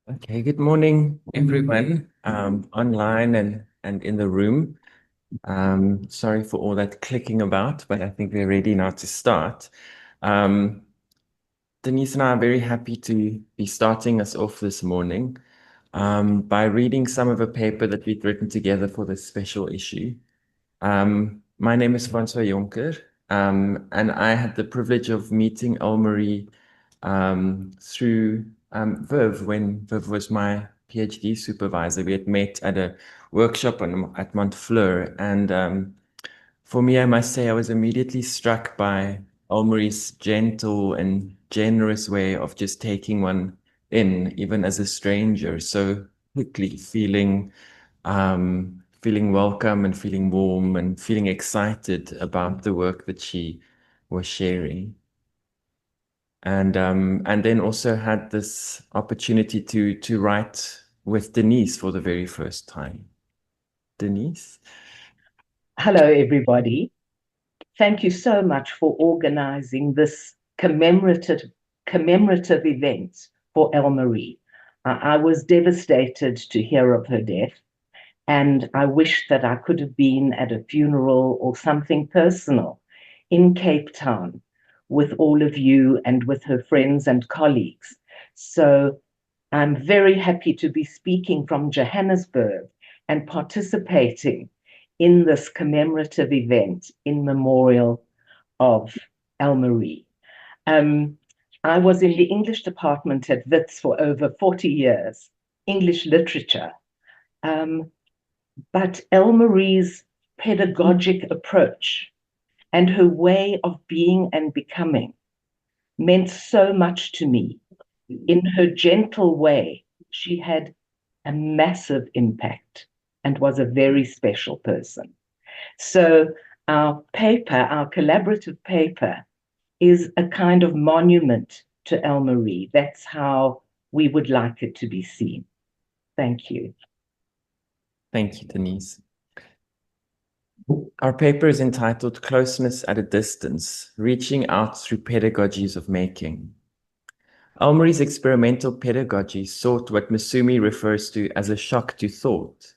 Okay, good morning, everyone, online and in the room. Sorry for all that clicking about, but I think we're ready now to start. Um, Denise and I are very happy to be starting us off this morning by reading some of a paper that we've written together for this special issue. My name is Francois Jonker, and I had the privilege of meeting Elmarie through Viv when Viv was my PhD supervisor. We had met at a workshop at Montfleur, and for me, I must say, I was immediately struck by Elmarie's gentle and generous way of just taking one in, even as a stranger, so quickly feeling welcome and feeling warm and feeling excited about the work that she was sharing. And then also had this opportunity to write with Denise for the very first time. Denise? Hello, everybody. Thank you so much for organizing this commemorative event for Elmarie. I was devastated to hear of her death, and I wish that I could have been at a funeral or something personal in Cape Town with all of you and with her friends and colleagues. So I'm very happy to be speaking from Johannesburg and participating in this commemorative event in memorial of Elmarie. Um, I was in the English department at WITS for over 40 years, English literature. Um, but Elmarie's pedagogic approach and her way of being and becoming meant so much to me. In her gentle way, she had a massive impact and was a very special person. So, our collaborative paper, is a kind of monument to Elmarie. That's how we would like it to be seen. Thank you. Thank you, Denise. Our paper is entitled Closeness at a Distance, Reaching Out Through Pedagogies of Making. Elmarie's experimental pedagogy sought what Masumi refers to as a shock to thought,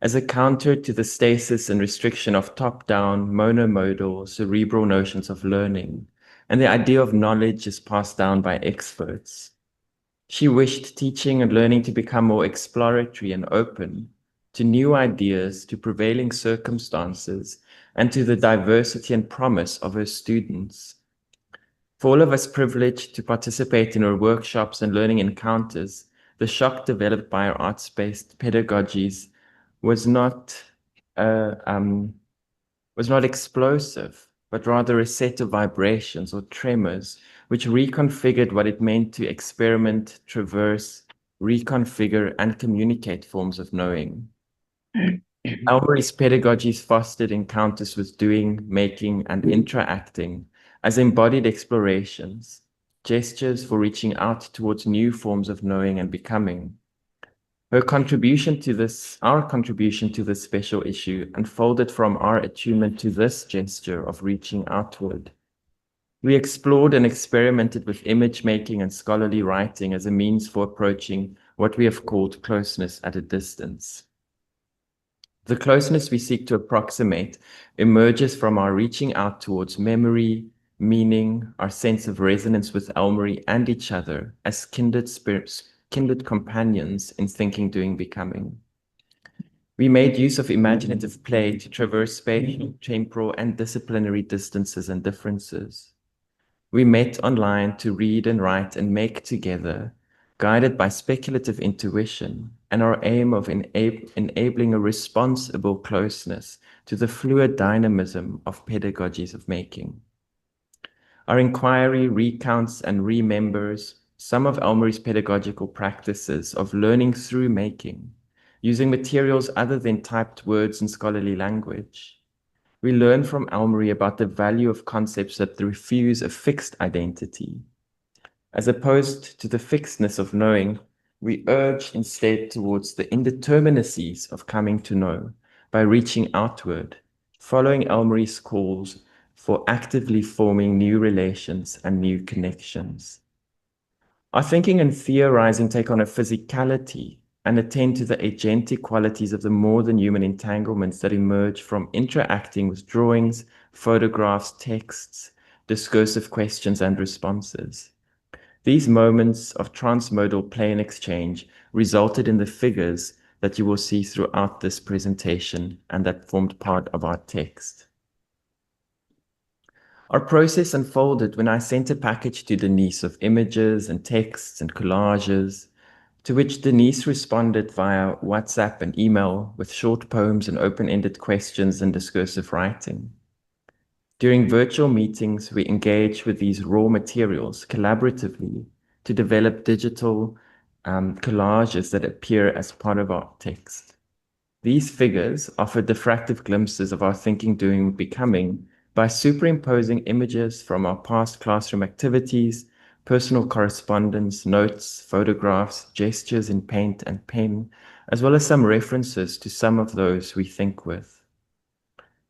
as a counter to the stasis and restriction of top-down, monomodal, cerebral notions of learning, and the idea of knowledge is passed down by experts. She wished teaching and learning to become more exploratory and open to new ideas, to prevailing circumstances, and to the diversity and promise of her students. For all of us privileged to participate in her workshops and learning encounters, the shock developed by our arts-based pedagogies was not uh, um, was not explosive, but rather a set of vibrations or tremors, which reconfigured what it meant to experiment, traverse, reconfigure, and communicate forms of knowing. Alvarez's pedagogies fostered encounters with doing, making, and interacting as embodied explorations, gestures for reaching out towards new forms of knowing and becoming. Our contribution to this special issue unfolded from our attunement to this gesture of reaching outward. We explored and experimented with image making and scholarly writing as a means for approaching what we have called closeness at a distance. The closeness we seek to approximate emerges from our reaching out towards memory, meaning, our sense of resonance with Elmarie and each other as kindred spirits, kindred companions in thinking, doing, becoming. We made use of imaginative play to traverse spatial, temporal, and disciplinary distances and differences. We met online to read and write and make together, guided by speculative intuition and our aim of enabling a responsible closeness to the fluid dynamism of pedagogies of making. Our inquiry recounts and remembers some of Elmarie's pedagogical practices of learning through making, using materials other than typed words and scholarly language. We learn from Elmarie about the value of concepts that refuse a fixed identity. As opposed to the fixedness of knowing, we urge instead towards the indeterminacies of coming to know by reaching outward, following Elmarie's calls for actively forming new relations and new connections. Our thinking and theorizing take on a physicality and attend to the agentic qualities of the more than human entanglements that emerge from interacting with drawings, photographs, texts, discursive questions and responses. These moments of transmodal play and exchange resulted in the figures that you will see throughout this presentation and that formed part of our text. Our process unfolded when I sent a package to Denise of images and texts and collages, to which Denise responded via WhatsApp and email with short poems and open-ended questions and discursive writing. During virtual meetings, we engage with these raw materials collaboratively to develop digital collages that appear as part of our text. These figures offer diffractive glimpses of our thinking, doing, becoming by superimposing images from our past classroom activities, personal correspondence, notes, photographs, gestures in paint and pen, as well as some references to some of those we think with.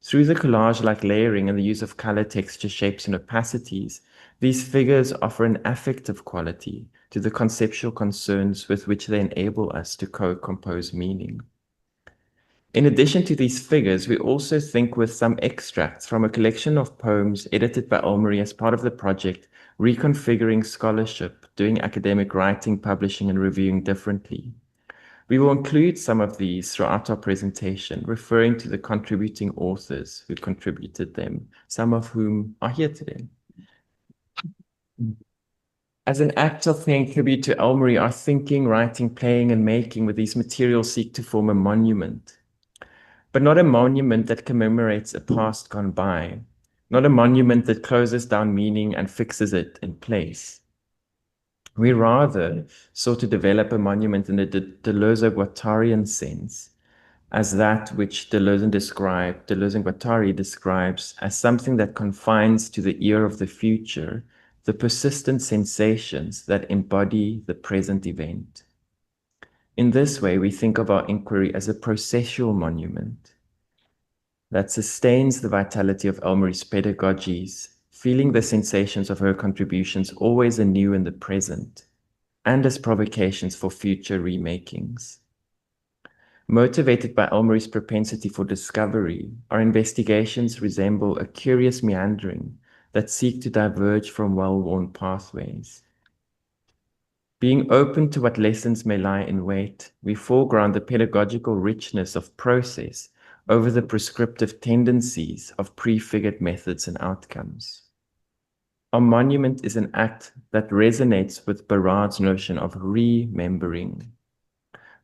Through the collage-like layering and the use of color, texture, shapes, and opacities, these figures offer an affective quality to the conceptual concerns with which they enable us to co-compose meaning. In addition to these figures, we also think with some extracts from a collection of poems edited by Elmarie as part of the project, Reconfiguring Scholarship, Doing Academic Writing, Publishing, and Reviewing Differently. We will include some of these throughout our presentation, referring to the contributing authors who contributed them, some of whom are here today. As an act of paying tribute to Elmarie, our thinking, writing, playing, and making with these materials seek to form a monument. But not a monument that commemorates a past gone by, not a monument that closes down meaning and fixes it in place. We rather sought to develop a monument in the Deleuze-Guattarian sense, as that which Deleuze and Guattari describes as something that confines to the ear of the future the persistent sensations that embody the present event. In this way, we think of our inquiry as a processual monument that sustains the vitality of Elmarie's pedagogies, feeling the sensations of her contributions always anew in the present, and as provocations for future remakings. Motivated by Elmarie's propensity for discovery, our investigations resemble a curious meandering that seek to diverge from well-worn pathways. Being open to what lessons may lie in wait, we foreground the pedagogical richness of process over the prescriptive tendencies of prefigured methods and outcomes. Our monument is an act that resonates with Barrad's notion of remembering,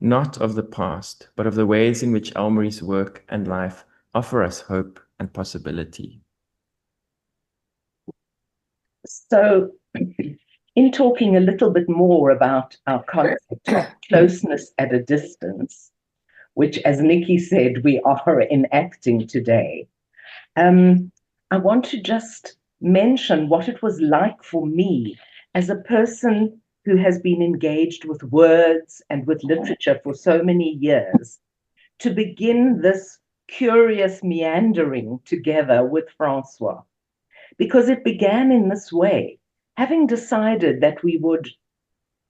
not of the past, but of the ways in which Elmarie's work and life offer us hope and possibility. So, in talking a little bit more about our concept of closeness at a distance, which, as Nikki said, we are enacting today, I want to just mention what it was like for me as a person who has been engaged with words and with literature for so many years, to begin this curious meandering together with Francois, because it began in this way. Having decided that we would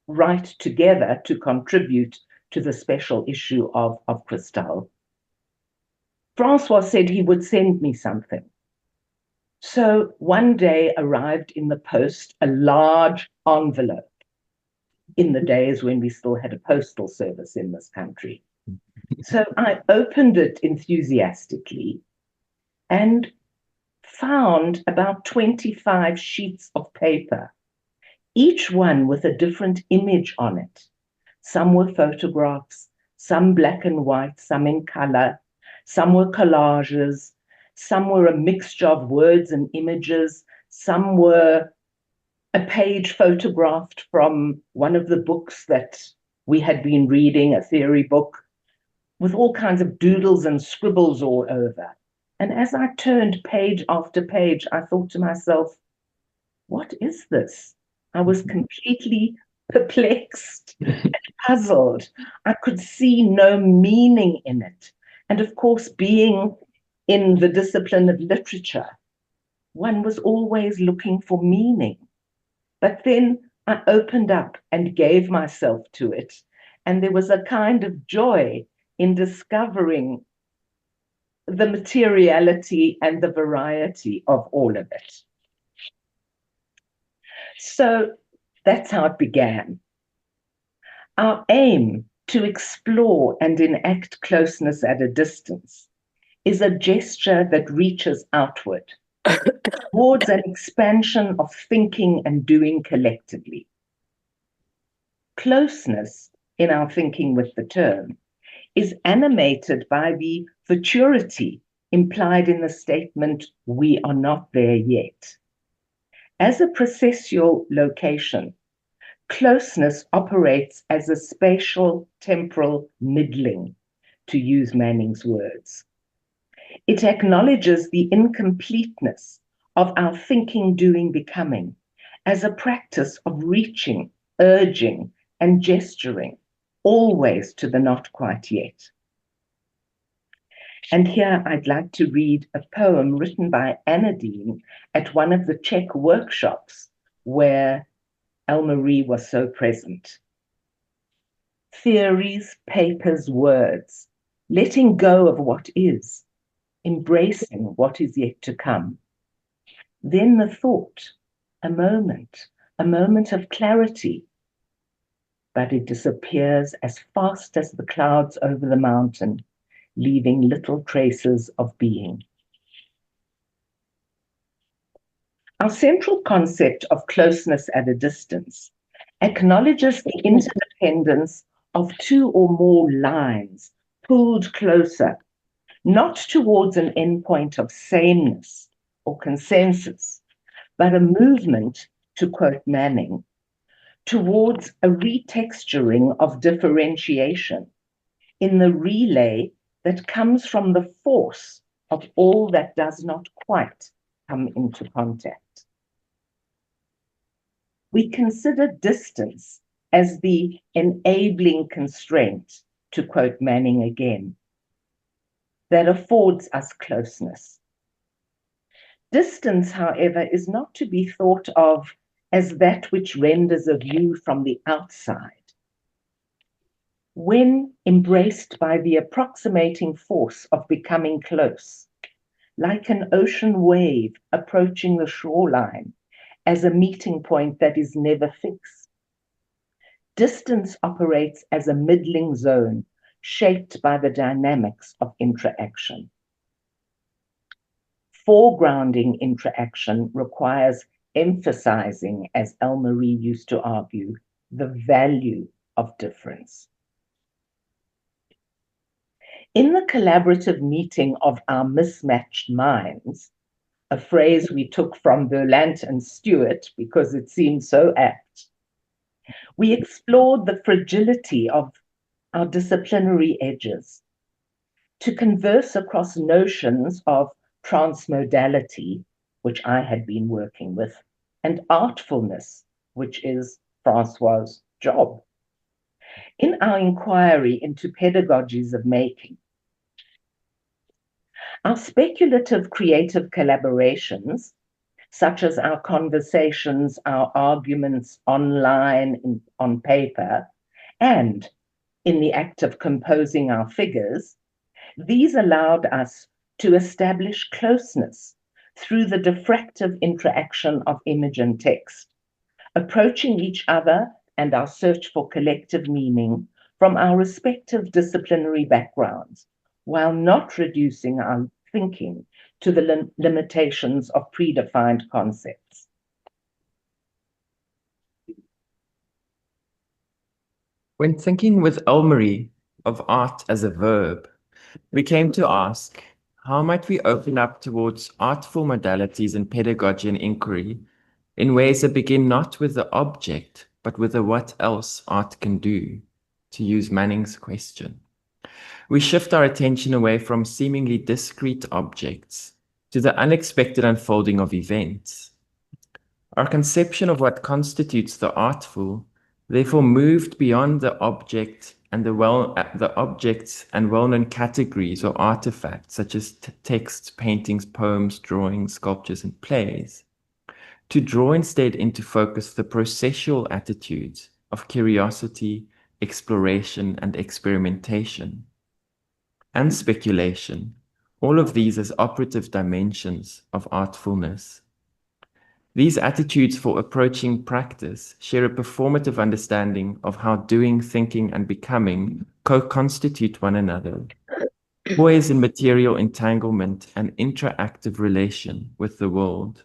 write together to contribute to the special issue of CriSTaL, Francois said he would send me something. So one day arrived in the post a large envelope, in the days when we still had a postal service in this country. So I opened it enthusiastically and found about 25 sheets of paper, each one with a different image on it. Some were photographs, some black and white, some in color, some were collages, some were a mixture of words and images, some were a page photographed from one of the books that we had been reading, a theory book, with all kinds of doodles and scribbles all over. And as I turned page after page, I thought to myself, what is this? I was completely perplexed and puzzled. I could see no meaning in it. And of course, being in the discipline of literature, one was always looking for meaning. But then I opened up and gave myself to it, and there was a kind of joy in discovering the materiality and the variety of all of it. So that's how it began. Our aim to explore and enact closeness at a distance is a gesture that reaches outward towards an expansion of thinking and doing collectively. Closeness, in our thinking with the term, is animated by the futurity implied in the statement, "We are not there yet." As a processual location, closeness operates as a spatial temporal middling, to use Manning's words. It acknowledges the incompleteness of our thinking, doing, becoming as a practice of reaching, urging, and gesturing, always to the not quite yet. And here I'd like to read a poem written by Anadine at one of the Czech workshops where Elmarie was so present. Theories, papers, words, letting go of what is, embracing what is yet to come. Then the thought, a moment of clarity, but it disappears as fast as the clouds over the mountain, leaving little traces of being. Our central concept of closeness at a distance acknowledges the interdependence of two or more lines pulled closer, not towards an endpoint of sameness or consensus, but a movement, to quote Manning, towards a retexturing of differentiation in the relay that comes from the force of all that does not quite come into contact. We consider distance as the enabling constraint, to quote Manning again, that affords us closeness. Distance, however, is not to be thought of as that which renders a view from the outside. When embraced by the approximating force of becoming close, like an ocean wave approaching the shoreline as a meeting point that is never fixed, distance operates as a middling zone shaped by the dynamics of interaction. Foregrounding interaction requires emphasizing, as Elmarie used to argue, the value of difference. In the collaborative meeting of our mismatched minds, a phrase we took from Berlant and Stewart because it seemed so apt, we explored the fragility of our disciplinary edges to converse across notions of transmodality, which I had been working with, and artfulness, which is Francois' job. In our inquiry into pedagogies of making, our speculative creative collaborations, such as our conversations, our arguments online, on paper, and in the act of composing our figures, these allowed us to establish closeness through the diffractive interaction of image and text, approaching each other and our search for collective meaning from our respective disciplinary backgrounds, while not reducing our thinking to the limitations of predefined concepts. When thinking with Elmarie of art as a verb, we came to ask, how might we open up towards artful modalities in pedagogy and inquiry in ways that begin not with the object, but with the what else art can do, to use Manning's question. We shift our attention away from seemingly discrete objects to the unexpected unfolding of events. Our conception of what constitutes the artful therefore moved beyond the object and the objects and well-known categories or artifacts such as texts, paintings, poems, drawings, sculptures, and plays, to draw instead into focus the processual attitudes of curiosity, exploration, and experimentation, and speculation, all of these as operative dimensions of artfulness. These attitudes for approaching practice share a performative understanding of how doing, thinking, and becoming co-constitute one another, poised in material entanglement and interactive relation with the world.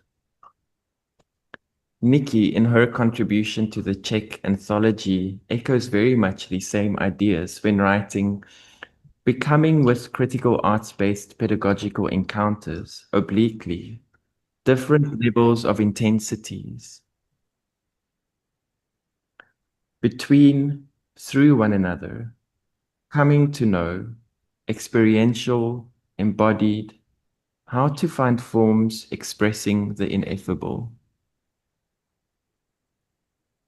Nikki, in her contribution to the Czech anthology, echoes very much these same ideas when writing, "Becoming with critical arts-based pedagogical encounters, obliquely, different levels of intensities, between, through one another, coming to know, experiential, embodied, how to find forms expressing the ineffable."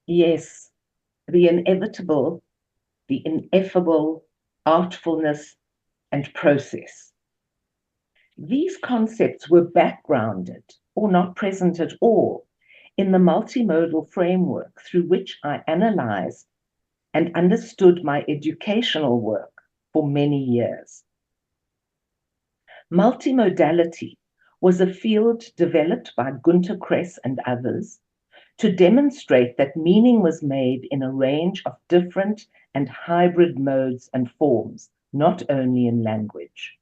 Yes, the inevitable, the ineffable, artfulness, and process. These concepts were backgrounded or not present at all in the multimodal framework through which I analyzed and understood my educational work for many years. Multimodality was a field developed by Günter Kress and others to demonstrate that meaning was made in a range of different and hybrid modes and forms, not only in language.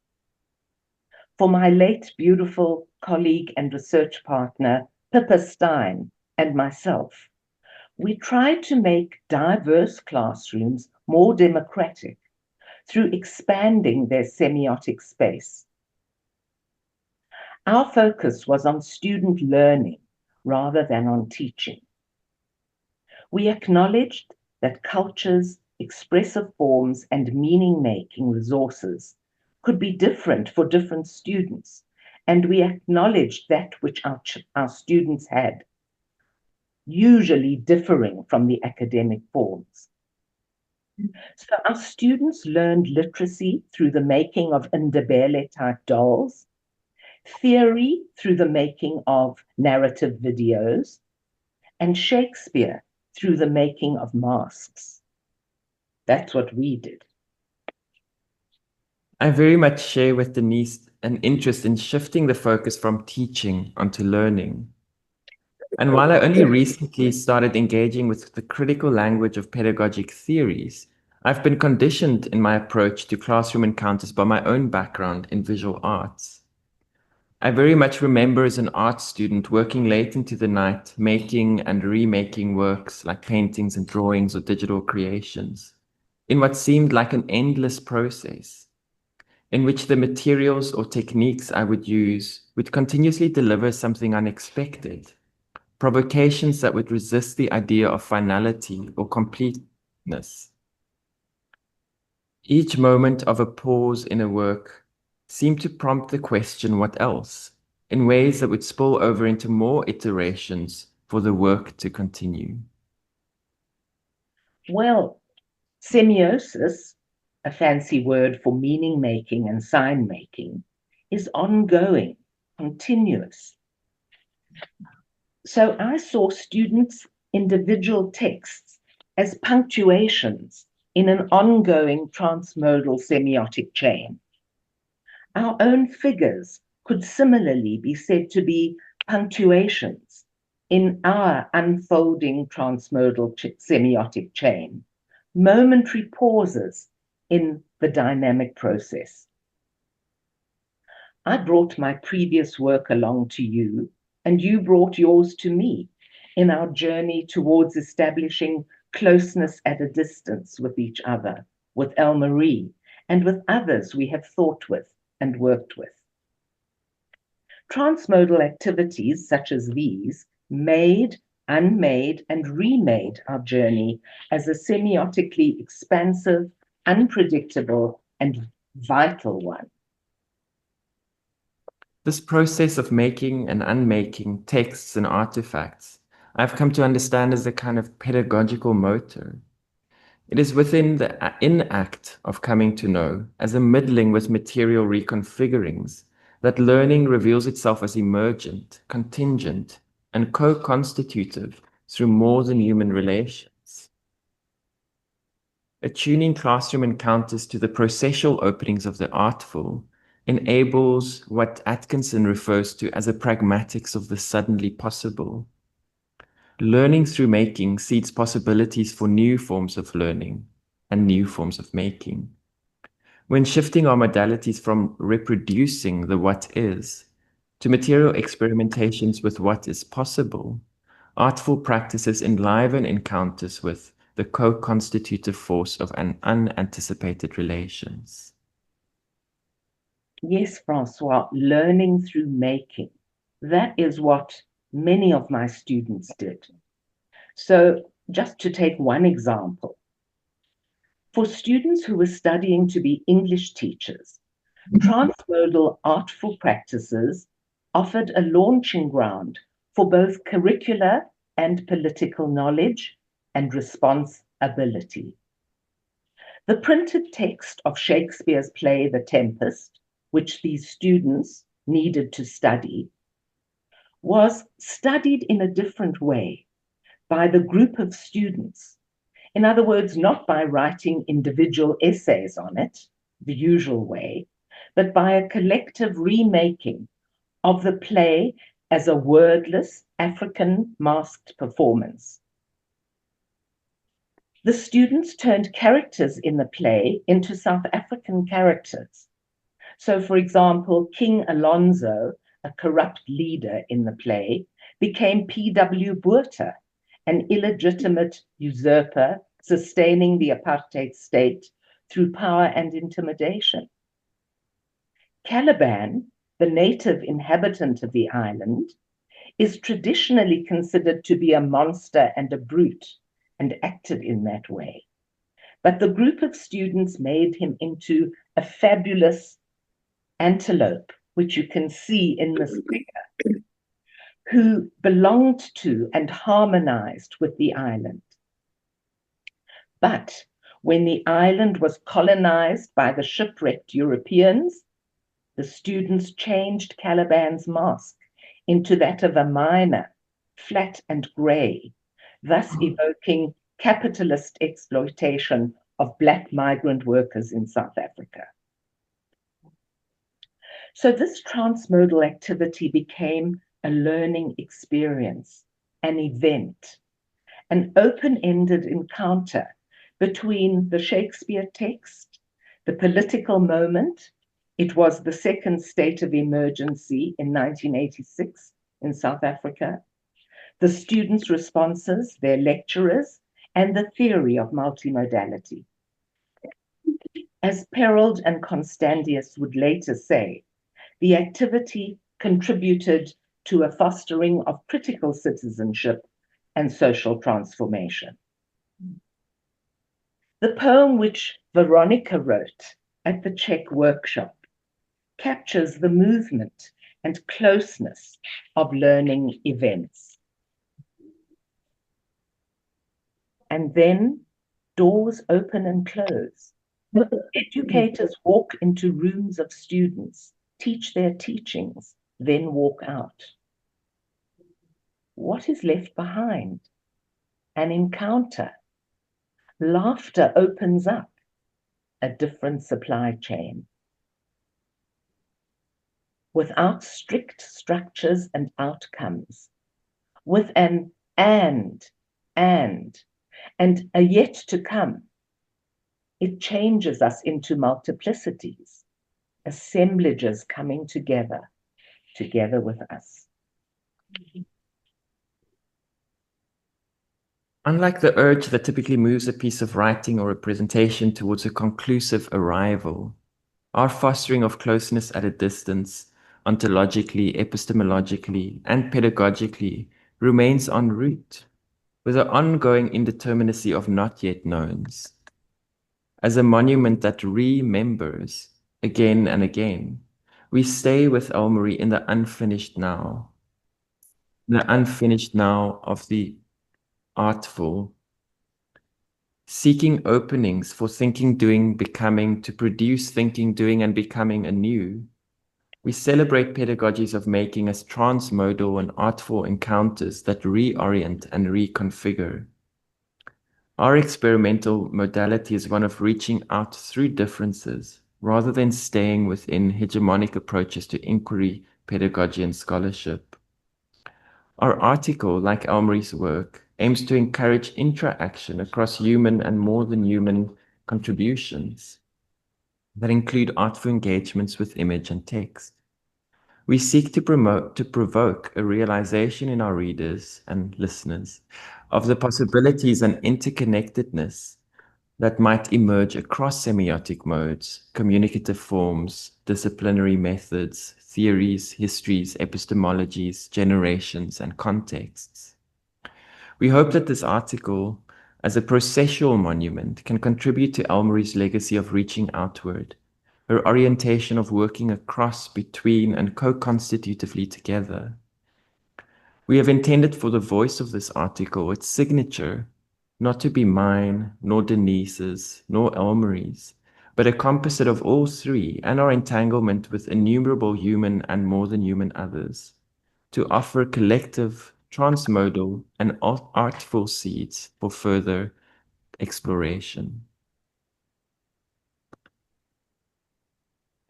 For my late beautiful colleague and research partner, Pippa Stein, and myself, we tried to make diverse classrooms more democratic through expanding their semiotic space. Our focus was on student learning rather than on teaching. We acknowledged that cultures, expressive forms, and meaning-making resources could be different for different students, and we acknowledged that which our students had, usually differing from the academic forms. So our students learned literacy through the making of Ndebele-type dolls, theory through the making of narrative videos, and Shakespeare through the making of masks. That's what we did. I very much share with Denise an interest in shifting the focus from teaching onto learning. And while I only recently started engaging with the critical language of pedagogic theories, I've been conditioned in my approach to classroom encounters by my own background in visual arts. I very much remember as an art student working late into the night, making and remaking works like paintings and drawings or digital creations, in what seemed like an endless process, in which the materials or techniques I would use would continuously deliver something unexpected, provocations that would resist the idea of finality or completeness. Each moment of a pause in a work seemed to prompt the question, what else, in ways that would spill over into more iterations for the work to continue. Well, semiosis, a fancy word for meaning making and sign making, is ongoing, continuous. So I saw students' individual texts as punctuations in an ongoing transmodal semiotic chain. Our own figures could similarly be said to be punctuations in our unfolding transmodal semiotic chain, momentary pauses in the dynamic process. I brought my previous work along to you, and you brought yours to me in our journey towards establishing closeness at a distance with each other, with Elle-Marie, and with others we have thought with and worked with. Transmodal activities such as these made, unmade, and remade our journey as a semiotically expansive, unpredictable, and vital one. This process of making and unmaking texts and artifacts, I've come to understand as a kind of pedagogical motor. It is within the in-act of coming to know, as a middling with material reconfigurings, that learning reveals itself as emergent, contingent, and co-constitutive through more than human relations. Attuning classroom encounters to the processual openings of the artful enables what Atkinson refers to as a pragmatics of the suddenly possible. Learning through making seeds possibilities for new forms of learning and new forms of making. When shifting our modalities from reproducing the what is to material experimentations with what is possible, artful practices enliven encounters with the co-constitutive force of an unanticipated relations. Yes, Francois, learning through making. That is what many of my students did. So just to take one example, for students who were studying to be English teachers, transmodal artful practices offered a launching ground for both curricular and political knowledge and response ability. The printed text of Shakespeare's play The Tempest, which these students needed to study, was studied in a different way by the group of students. In other words, not by writing individual essays on it, the usual way, but by a collective remaking of the play as a wordless African masked performance. The students turned characters in the play into South African characters. So, for example, King Alonzo, a corrupt leader in the play, became P.W. Botha, an illegitimate usurper sustaining the apartheid state through power and intimidation. Caliban, the native inhabitant of the island, is traditionally considered to be a monster and a brute, and acted in that way. But the group of students made him into a fabulous antelope, which you can see in this figure, who belonged to and harmonized with the island. But when the island was colonized by the shipwrecked Europeans, the students changed Caliban's mask into that of a miner, flat and gray, thus evoking capitalist exploitation of Black migrant workers in South Africa. So this transmodal activity became a learning experience, an event, an open-ended encounter between the Shakespeare text, the political moment. It was the second state of emergency in 1986 in South Africa, the students' responses, their lecturers, and the theory of multimodality. As Perold and Constandius would later say, the activity contributed to a fostering of critical citizenship and social transformation. The poem which Veronica wrote at the Czech workshop captures the movement and closeness of learning events. And then doors open and close. Educators walk into rooms of students, teach their teachings, then walk out. What is left behind? An encounter. Laughter opens up a different supply chain. Without strict structures and outcomes, with an and a yet to come, it changes us into multiplicities, assemblages coming together with us. Unlike the urge that typically moves a piece of writing or a presentation towards a conclusive arrival, our fostering of closeness at a distance, ontologically, epistemologically, and pedagogically, remains en route, with the ongoing indeterminacy of not yet knowns. As a monument that remembers again and again, we stay with Elmarie in the unfinished now of the artful, seeking openings for thinking, doing, becoming, to produce thinking, doing, and becoming anew. We celebrate pedagogies of making as transmodal and artful encounters that reorient and reconfigure. Our experimental modality is one of reaching out through differences, rather than staying within hegemonic approaches to inquiry, pedagogy, and scholarship. Our article, like Elmary's work, aims to encourage interaction across human and more than human contributions that include artful engagements with image and text. We seek to provoke a realization in our readers and listeners of the possibilities and interconnectedness that might emerge across semiotic modes, communicative forms, disciplinary methods, theories, histories, epistemologies, generations, and contexts. We hope that this article, as a processual monument, can contribute to Elmary's legacy of reaching outward, her orientation of working across, between, and co-constitutively together. We have intended for the voice of this article, its signature, not to be mine, nor Denise's, nor Elmary's, but a composite of all three and our entanglement with innumerable human and more than human others, to offer collective, transmodal, and artful seeds for further exploration.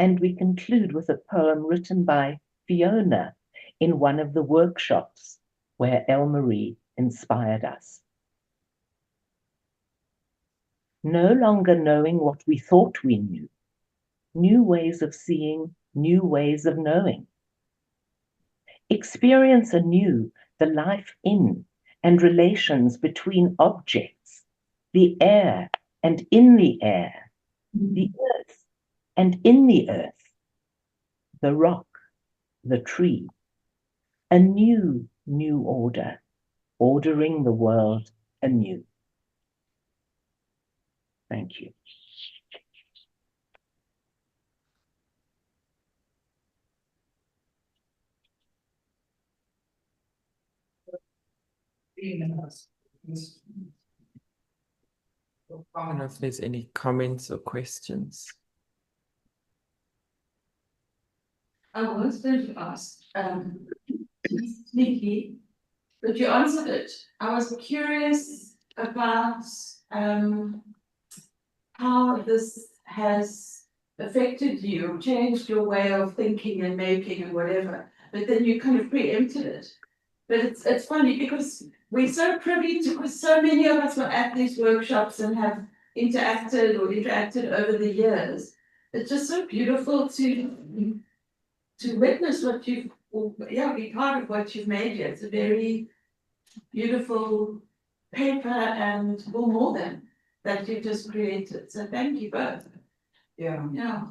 And we conclude with a poem written by Fiona in one of the workshops where Elmarie inspired us. No longer knowing what we thought we knew, new ways of seeing, new ways of knowing. Experience anew the life in and relations between objects, the air and in the air, the earth and in the earth, the rock, the tree, a new order, ordering the world anew. Thank you. I don't know if there's any comments or questions. I was going to ask, sneaky, but you answered it. I was curious about how this has affected you, changed your way of thinking and making and whatever, but then you kind of preempted it. But it's funny because we're so privy to, because so many of us were at these workshops and have interacted over the years. It's just so beautiful to witness what you've, be part of what you've made here. It's a very beautiful paper and more than that you just created. So thank you both. Yeah. Yeah.